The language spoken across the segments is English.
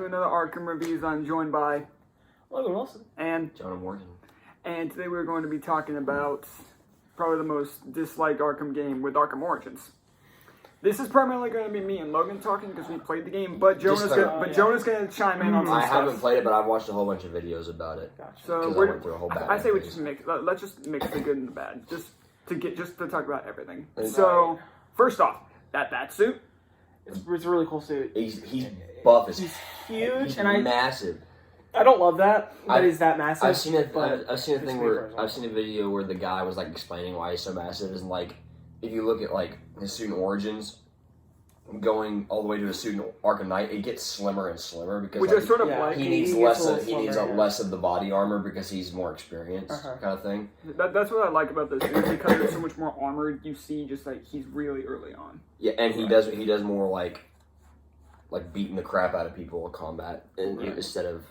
to another Arkham Reviews. I'm joined by Logan Wilson and Jonah Morgan. And today we're going to be talking about probably the most disliked Arkham game with Arkham Origins. This is primarily going to be me and Logan talking because we played the game, but Jonah's going to chime in on some I stuff. havened played it, but I've watched a whole bunch of videos about it. Gotcha. So I went through a whole I say we just let's just mix the good and the bad, just to talk about everything. So first off, that bat suit. It's a really cool suit. He's buff as He's huge, he's and massive. I don't love that he's that massive. I've seen a video where the guy was like explaining why he's so massive. And like, if you look at like his suit in Origins, going all the way to his suit in Arkham Knight, it gets slimmer and slimmer because Which like, is sort of like he needs less of the body armor because he's more experienced, kind of thing. That's what I like about this suit because there's so much more armor. You see, just like he's really early on. Yeah, and he does more like beating the crap out of people in combat instead of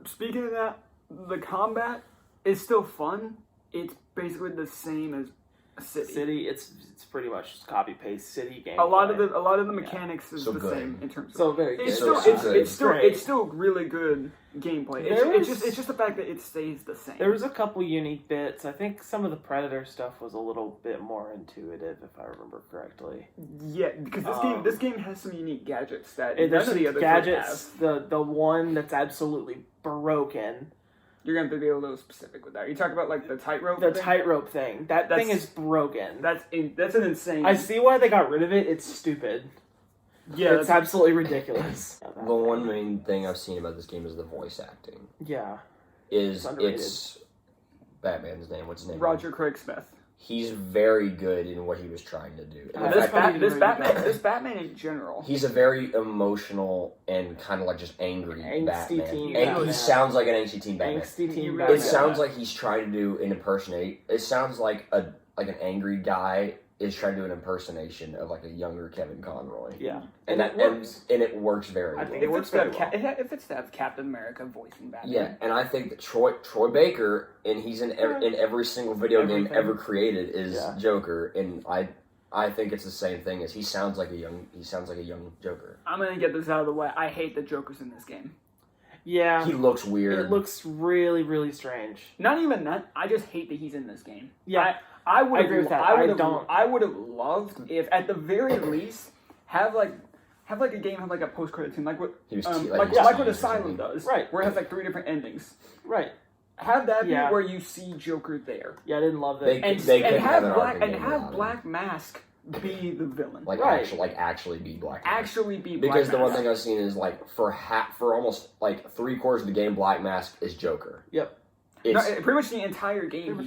Speaking of that, the combat is still fun. It's basically the same as City. It's pretty much just copy paste City game. A lot of the mechanics is so the good. same in terms of so very good. It's still really good gameplay. It's just the fact that it stays the same. There was a couple unique bits. I think some of the Predator stuff was a little bit more intuitive, if I remember correctly. Yeah, because this game has some unique gadgets that none of the other gadgets. have. The one that's absolutely broken. You're going to have to be a little specific with that. You talk about like the tightrope. The tightrope thing. That thing is broken. That's an insane. I see why they got rid of it. It's stupid. Yeah, it's absolutely ridiculous. The one main thing I've seen about this game is the voice acting. Yeah. It's Batman's name. What's his name? Roger Craig Smith. He's very good in what he was trying to do. This Batman in general. He's a very emotional and kind of like just angry Batman. And he sounds like an angsty teen Batman. It sounds like he's trying to do an impersonate. It sounds like an angry guy is trying to do an impersonation of like a younger Kevin Conroy. Yeah, and it works very well. It works very well. If it's to have Captain America voicing Batman. Yeah, and I think that Troy Baker, and he's in every single video game ever created, is Joker, and I think it's the same thing as he sounds like a young Joker. I'm gonna get this out of the way. I hate the Jokers in this game. Yeah, he looks weird. It looks really, really strange. Not even that. I just hate that he's in this game. Yeah, I would agree with that. I would have loved if, at the very least, have a game have like a post credit scene like what what Asylum does, right? Where it has like 3 different endings, right? Have that be where you see Joker there. Yeah, I didn't love that. And have Black Mask be the villain, actually be Black Mask. Actually be Black because Mask. The one thing I've seen is like for almost like 3/4 of the game, Black Mask is Joker. Yep. Pretty much the entire game.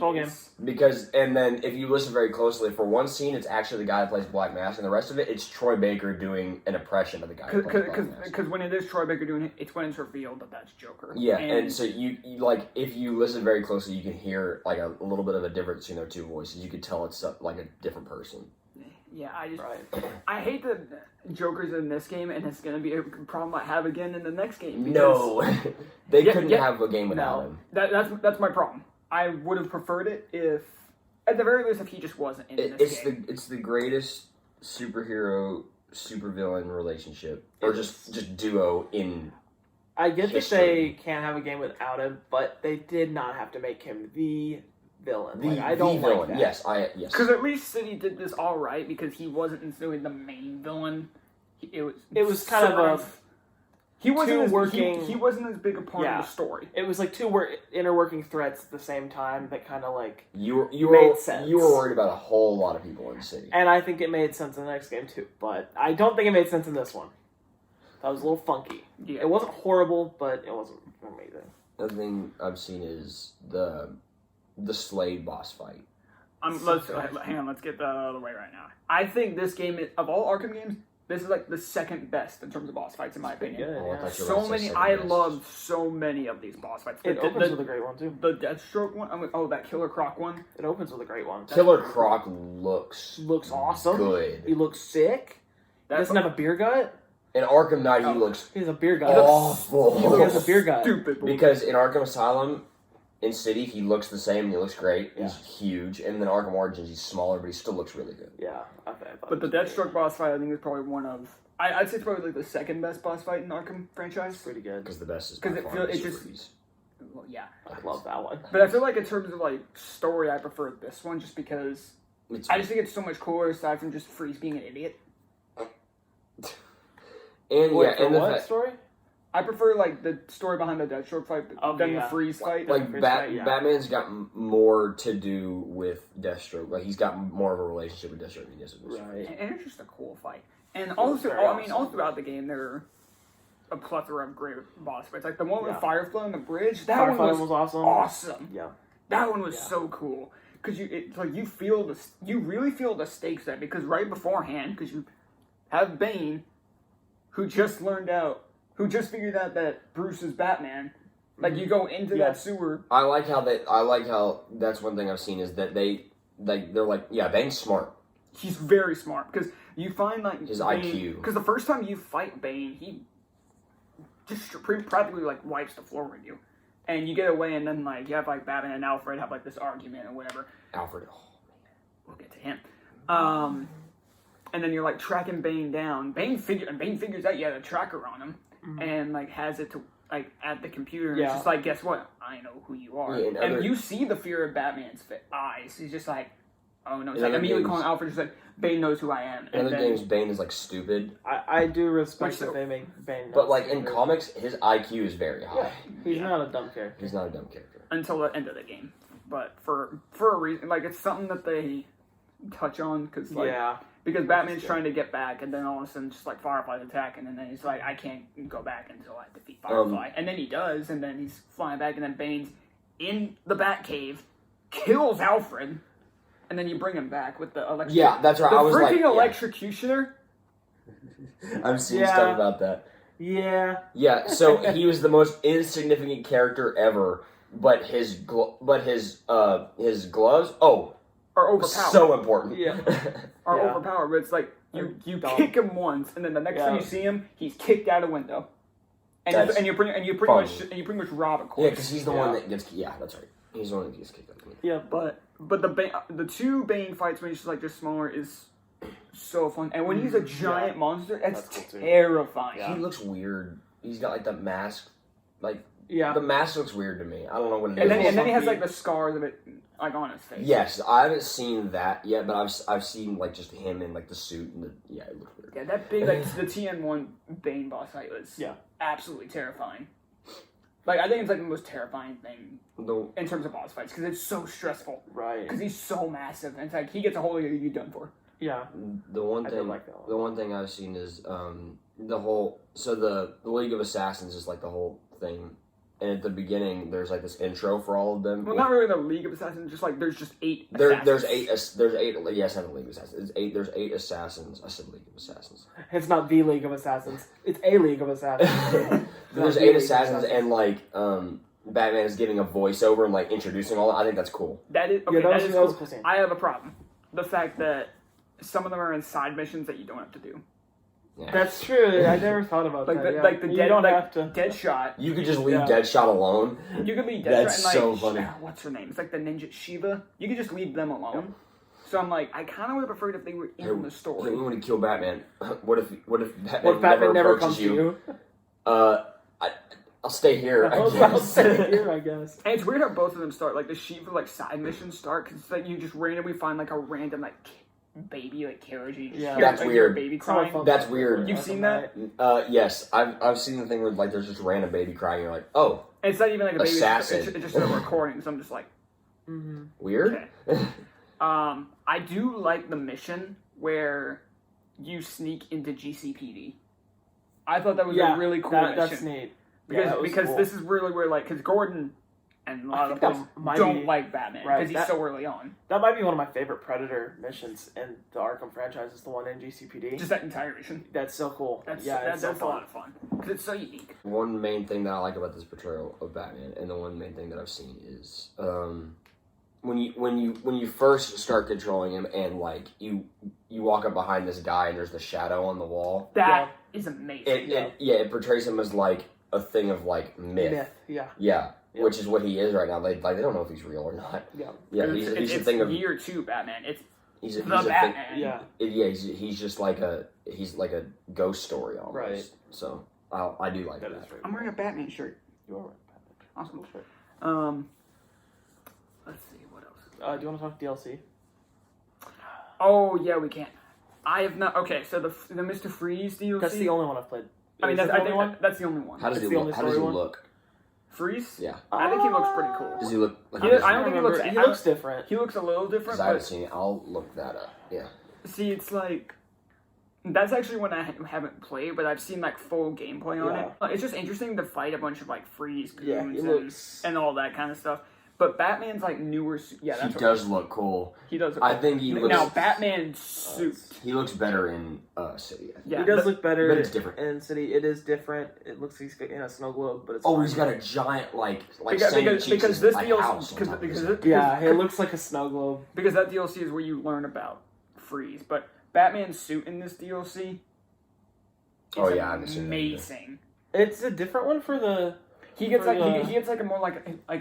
Because, and then if you listen very closely, for one scene, it's actually the guy that plays Black Mask, and the rest of it, it's Troy Baker doing an impression of the guy. Because when it is Troy Baker doing it, it's when it's revealed that that's Joker. Yeah, and so you like if you listen very closely, you can hear like a little bit of a difference between their two voices. You could tell it's like a different person. Yeah, I hate the Jokers in this game, and it's going to be a problem I have again in the next game. No, they couldn't have a game without him. That's my problem. I would have preferred it if, at the very least, if he just wasn't in this game. It's the greatest superhero supervillain relationship, or just duo in. I get that they can't have a game without him, but they did not have to make him the villain. I don't like that. Yes. Because at least City did this all right because he wasn't necessarily the main villain. It was kind of he wasn't as big a part of the story. It was like two interworking threats at the same time that kind of like you made sense. You were worried about a whole lot of people in the city, and I think it made sense in the next game too. But I don't think it made sense in this one. That was a little funky. Yeah. It wasn't horrible, but it wasn't amazing. The thing I've seen is the Slade boss fight. Let's get that out of the way right now. I think this game, of all Arkham games, this is like the second best in terms of boss fights, in my opinion. Good, I loved so many of these boss fights. It opens with a great one too. The Deathstroke one. That Killer Croc one. It opens with a great one. Killer Croc looks awesome. Good. He looks sick. He doesn't have a beer gut. In Arkham Knight, he has a beer gut. Awful. He has a beer gut. Stupid. Because in Arkham Asylum, in City, he looks the same. He looks great. Yeah. He's huge. And then Arkham Origins, he's smaller, but he still looks really good. Yeah. But the Deathstroke boss fight, I think, is probably one of I'd say it's probably like the second best boss fight in Arkham franchise. It's pretty good. Because the best is because it just Freeze. well, yeah. I love that one. But I feel like in terms of like story, I prefer this one just because I just think it's so much cooler aside from just Freeze being an idiot. And Wait, and what story? I prefer like the story behind the Deathstroke fight than the Freeze fight. Like Batman's got more to do with Deathstroke. Like he's got more of a relationship with Deathstroke than he does with Right. And it's just a cool fight. And also, I mean, all throughout the game, there are a plethora of great boss fights. Like the one with Firefly on the bridge, that one was awesome. Awesome. Yeah. That one was so cool. Because it's like you really feel the stakes there. Because right beforehand, because you have Bane, who just figured out that Bruce is Batman. Like you go into that sewer. I like how that's one thing I've seen is that they're like, yeah, Bane's smart. He's very smart because you find like his Bane, IQ. Because the first time you fight Bane, he just practically like wipes the floor with you, and you get away, and then like you have like Batman and Alfred have like this argument or whatever. Alfred, we'll get to him. And then you're like tracking Bane down. Bane figures out you had a tracker on him, and like has it to like at the computer. And it's just like, guess what? I know who you are. Yeah, and you see the fear of Batman's eyes. He's just like, oh no. He's like immediately calling Alfred. Just like Bane knows who I am. In other games, Bane is like stupid. I do respect that they make Bane. But like in comics, his IQ is very high. Yeah, he's not a dumb character. He's not a dumb character until the end of the game. But for a reason, like it's something that they touch on because because Batman's trying to get back, and then all of a sudden, just like Firefly's attacking, and then he's like, I can't go back until I defeat Firefly. And then he does, and then he's flying back, and then Bane's in the Batcave, kills Alfred, and then you bring him back with the electric. Yeah, that's right. The I was like, electrocutioner. I'm seeing stuff about that. Yeah. Yeah. So he was the most insignificant character ever, but his gloves. Are overpowered. So important. Yeah. Are overpowered, but it's like you kick him once, and then the next time you see him, he's kicked out a window, and you pretty much rob a corpse. Yeah, because he's the one that gets. Yeah, that's right. He's the one that gets kicked out the window. Yeah, but the two Bane fights when he's just smaller is so fun, and when he's a giant monster, that's cool terrifying. Yeah. He looks weird. He's got like the mask, like. Yeah. The mask looks weird to me. I don't know what it is. And then he has like the scars of it like on his face. Yes, I haven't seen that yet, but I've seen like just him in like the suit and it looks weird. Yeah, that big like the TN1 Bane boss fight was absolutely terrifying. Like I think it's like the most terrifying thing in terms of boss fights because it's so stressful. Right. Because he's so massive, and it's like he gets a hold of you, you're done for. Yeah. The one thing I've seen is the League of Assassins is like the whole thing. And at the beginning, there's like this intro for all of them. Well, not really the League of Assassins. Just like there's just 8. There's eight. Yes, not the League of Assassins. There's 8 assassins. I said League of Assassins. It's not the League of Assassins. It's a League of Assassins. There's 8 assassins, and like Batman is giving a voiceover and like introducing all that. I think that's cool. That is okay. That was cool. I have a problem. The fact that some of them are in side missions that you don't have to do. Yeah. That's true. I never thought about that. Like the Deadshot. You could just leave Deadshot alone. You could leave Deadshot. That's and, so funny. What's her name? It's like the ninja Shiva. You could just leave them alone. Yeah. So I'm like, I kind of would have preferred if they were in the story. We want to kill Batman. What if Batman never comes to you? I'll stay here. I'll stay here, I guess. And it's weird how both of them start. Like the Shiva like side missions start because it's like you just randomly find like a random like baby like carriage. That's weird. Baby crying. That's weird. You've seen that? Yes, I've seen the thing where like there's just random baby crying. You're like, oh, and it's not even like a baby. Assassin. It's just a recording. So I'm just like, weird. Okay. I do like the mission where you sneak into GCPD. I thought that was a really cool mission. That's neat. Because cool. This is really where like because Gordon and a lot of them don't like Batman because he's so early on. That might be one of my favorite Predator missions in the Arkham franchise. Is the one in GCPD. Just that entire mission. That's so cool. That's so a lot of fun because it's so unique. One main thing that I like about this portrayal of Batman, and the one main thing that I've seen is when you first start controlling him, and like you walk up behind this guy, and there's the shadow on the wall. That is amazing. It portrays him as like a thing of like myth. Yeah. Which is what he is right now. They don't know if he's real or not. He's a thing of year 2 Batman. He's a Batman. Yeah. He's just like a ghost story almost. Right. So I do like that. I'm wearing a Batman shirt. You are wearing a Batman. Awesome. Sure. Let's see what else. Do you want to talk DLC? Oh yeah, we can. I have not. Okay, so the Mr. Freeze DLC. That's the only one I've played. I mean, that's the only one. That's the only one. How does he look? Freeze? Yeah. I think he looks pretty cool. Does he look? Like I don't think he looks. He looks different. He looks a little different. I haven't seen it. I'll look that up. Yeah. See, it's like. That's actually one I haven't played, but I've seen like full gameplay on it. It's just interesting to fight a bunch of like freeze goons and all that kind of stuff. But Batman's like newer. Yeah, that's he does look cool. He does. I think he looks. Now Batman's suit. He looks better in City. Yeah, he does look better. But it's different in City. It is different. It looks like he's in a snow globe, but it's. Oh, he's got a giant because this DLC because it looks like a snow globe. Because that DLC is where you learn about Freeze, but Batman's suit in this DLC. Is amazing. It's a different one for the. He gets a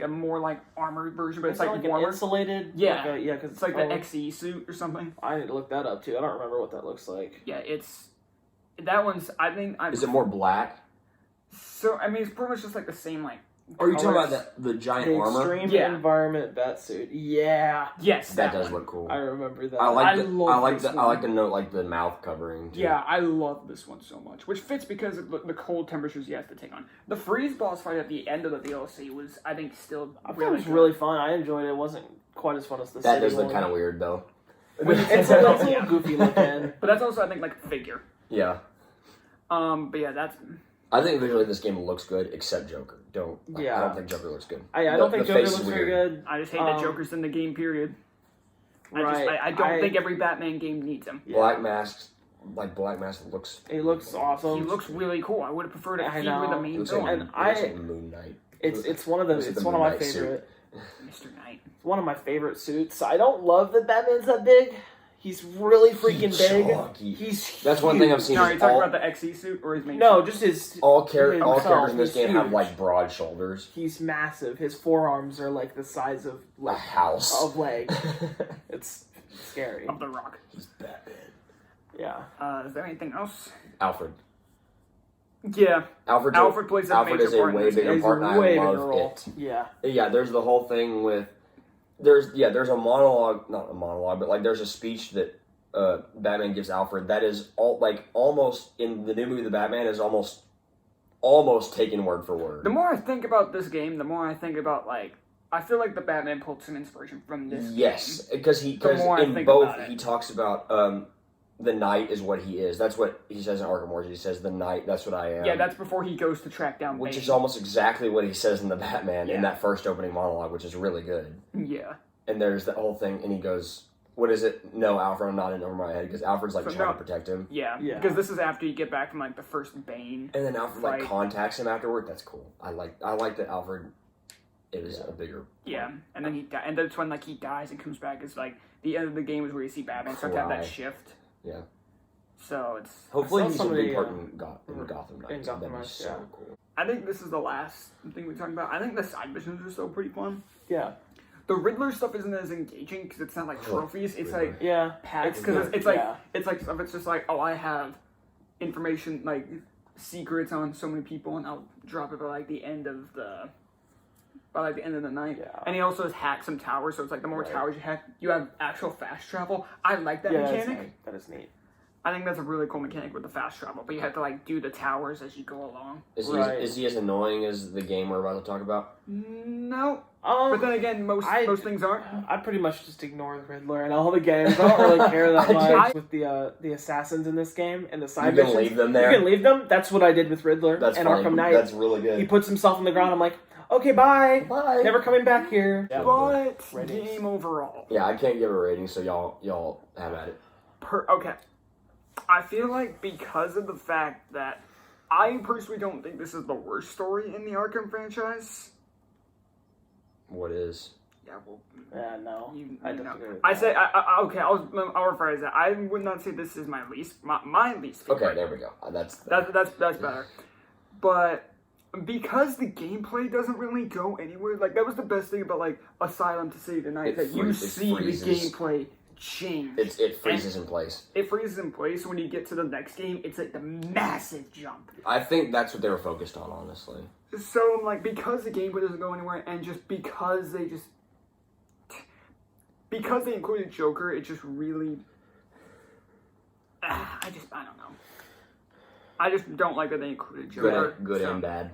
more armored version, but it's like warmer. Insulated. Yeah, because it's like the XE suit or something. I need to look that up too. I don't remember what that looks like. Yeah, that one's. Is it more black? So I mean, it's pretty much just like the same like. Are you talking about the giant armor? Extreme environment batsuit. Yeah. Yes, that does look cool. I remember that. I like the note, like the mouth covering too. Yeah, I love this one so much, which fits because of the cold temperatures you have to take on. The freeze boss fight at the end of the DLC was, I think, still. I thought it was really fun. I enjoyed it. It wasn't quite as fun as the. That does look kind of weird though. It's a little goofy looking, but that's also I think like figure. Yeah. But yeah, that's. I think visually this game looks good, except Joker. I don't think Joker looks good. I don't think Joker looks very good. I just hate that Joker's in the game, period. I don't think every Batman game needs him. Yeah. Black Mask looks... He looks awesome. He looks really cool. I would have preferred it with the main villain. Like Moon Knight. It's one of my favorite... Mr. Knight. It's one of my favorite suits. I don't love that Batman's that big. He's really freaking big. That's one thing I've seen. Are you talking about the XE suit or his main suit? Just his... All characters in this game have, broad shoulders. He's massive. His forearms are, the size of... a house. Of leg. It's scary. Of the Rock. He's Batman. Yeah. Is there anything else? Alfred. Yeah. Alfred plays a major part in this game. Alfred is a way bigger part, and I love it. Yeah. Yeah, there's the whole thing with... There's a monologue, not a monologue, but there's a speech that Batman gives Alfred that is almost in the new movie. The Batman is almost taken word for word. The more I think about this game, the more I think about I feel like the Batman pulled some inspiration from this. Yes, because he talks about the Knight is what he is. That's what he says in Arkham Origins. He says the Knight. That's what I am. Yeah, that's before he goes to track down. Which is almost exactly what he says in the Batman in that first opening monologue, which is really good. Yeah. And there's that whole thing, and he goes, "What is it? No, Alfred, I'm not in over my head," because Alfred's trying to protect him. Yeah. Because this is after you get back from the first Bane. And then Alfred contacts him afterward. That's cool. I like that Alfred is a bigger. Yeah, and then and that's when he dies and comes back. It's the end of the game is where you see Batman start to have that shift. Yeah. So it's... Hopefully he's a big part in Gotham Knight. That'd be so cool. I think this is the last thing we're talking about. I think the side missions are still pretty fun. Yeah. The Riddler stuff isn't as engaging because it's not trophies. It's packs. Because it's just I have information, secrets on so many people, and I'll drop it by the end of the... By the end of the night. Yeah. And he also has hacked some towers, so it's the more towers you hack, you have actual fast travel. I like that mechanic. That is neat. I think that's a really cool mechanic with the fast travel, but you have to do the towers as you go along. Is he as annoying as the game we're about to talk about? No. But then again, most things aren't. I pretty much just ignore the Riddler in all the games. I don't really care that much with the assassins in this game and the side missions. You can leave them there. You can leave them. That's what I did with Riddler and Arkham Knight. That's really good. He puts himself on the ground. I'm like, okay, bye. Bye. Never coming back here. Yeah, but game overall. Yeah, I can't give a rating, so y'all have at it. Okay. I feel because of the fact that I personally don't think this is the worst story in the Arkham franchise. What is? Yeah, well... Yeah, no. I disagree with that. Okay, I'll rephrase that. I would not say this is my least favorite. Okay, there we go. That's better. But... Because the gameplay doesn't really go anywhere, that was the best thing about Asylum to Save the Night, that you see the gameplay change. It freezes in place. It freezes in place. When you get to the next game, it's like the massive jump. I think that's what they were focused on, honestly. So I'm like, because the gameplay doesn't go anywhere, and just because they included Joker, it just really. I don't know. I just don't like that they included Joker. Good and bad.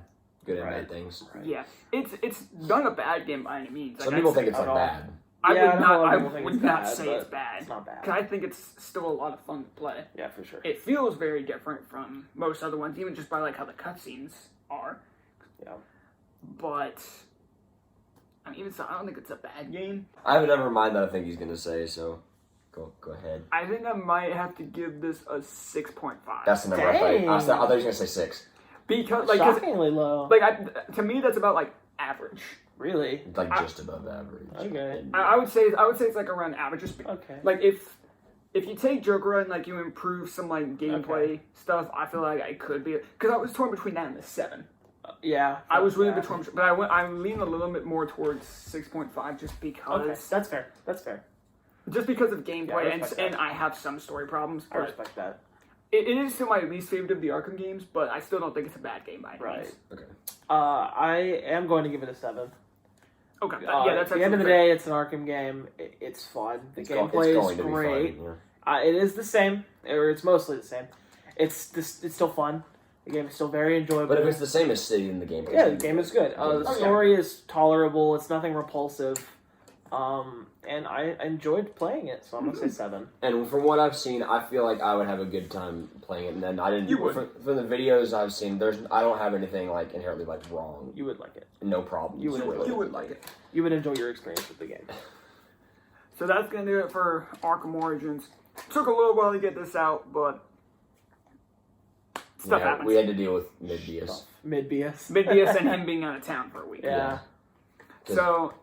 Good and bad things. Right. Yeah, it's not a bad game by any means. Some people think it's like bad. I would not say it's bad. It's not bad. Because I think it's still a lot of fun to play. Yeah, for sure. It feels very different from most other ones, even just by like how the cutscenes are. Yeah. But I mean, even so, I don't think it's a bad game. I have another mind that I think he's gonna say, so go ahead. I think I might have to give this a 6.5. That's the number I thought. I thought he was gonna say 6. Because like shockingly low. Like to me, that's about like average. Really? Like just above average. Okay. I would say it's like around average. Just okay. Like if you take Joker and like you improve some like gameplay stuff, I feel like I could be, because I was torn between that and the 7. Yeah. I was really between, but I'm leaning a little bit more towards 6.5 just because. Okay, that's fair. That's fair. Just because of gameplay Yeah, and I have some story problems. I respect that. It is still my least favorite of the Arkham games, but I still don't think it's a bad game by any means. Okay. I am going to give it a 7. Okay. Yeah, that's at the end of the day, it's an Arkham game. It's fun. The gameplay is great. It is the same, or it's mostly the same. It's still fun. The game is still very enjoyable. But if it's the same as City, then the game. Yeah, the game is good. The story is tolerable. It's nothing repulsive. And I enjoyed playing it, so I'm gonna say 7. And from what I've seen, I feel like I would have a good time playing it. And then I didn't. From the videos I've seen, I don't have anything like inherently like wrong. You would like it. No problem. You would like it. You would enjoy your experience with the game. So that's gonna do it for Arkham Origins. Took a little while to get this out, but stuff happens. We had to deal with Morbius. Morbius and him being out of town for a week. Yeah. So,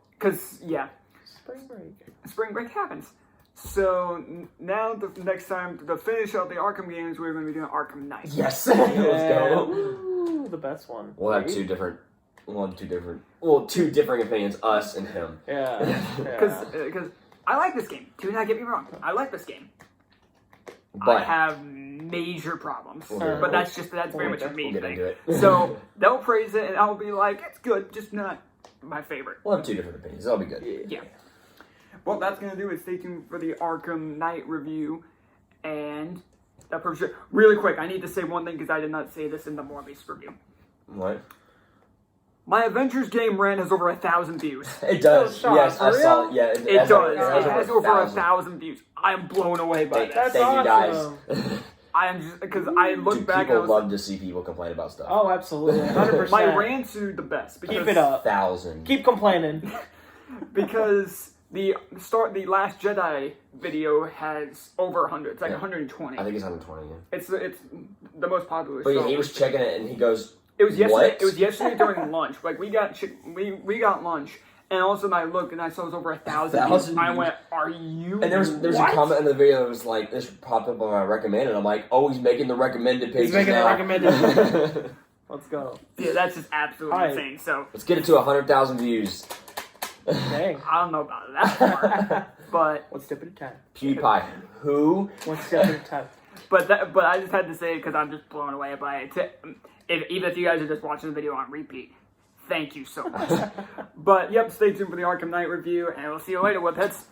Spring break happens. So now the next time to finish out the Arkham games, we're going to be doing Arkham Knight. Yes. Let's go. Ooh, the best one. We'll have two different opinions, us and him. Yeah. Because I like this game. Do not get me wrong. I like this game. But I have major problems. But that's very much a me thing. Into it. So they'll praise it, and I'll be like, it's good, just not my favorite. We'll have 2 different opinions. That'll be good. Yeah. Well, that's going to do it. Stay tuned for the Arkham Knight review. And that really quick, I need to say one thing because I did not say this in the Morbius review. What? My Avengers game rant has over 1,000 views. It does. Yes, I saw it. Yeah, it does. It has over 1,000 views. I am blown away by that. Thank you, guys. I am just because I look back. People love to see people complain about stuff. Oh, absolutely, 100%. My rants are the best. Keep it up. 1,000. Keep complaining. Because the Last Jedi video has over 100. It's like 120. I think it's 120. Yeah. It's the most popular. But he was checking it and he goes. It was yesterday. What? It was yesterday during lunch. Like we got lunch. And all of a sudden I looked and I saw it was over 1,000. I went, "Are you?" And there's a comment in the video that was like, "This popped up on my recommended." I'm like, "Oh, he's making the recommended page." He's making the recommended. Let's go. Yeah, that's just absolutely insane. So let's get it to 100,000 views. Dang. I don't know about that part, but 1 step at a time. PewDiePie, who? 1 step at a time. But I just had to say it because I'm just blown away by it. Even if you guys are just watching the video on repeat. Thank you so much. But, stay tuned for the Arkham Knight review, and we'll see you later, Whipheads.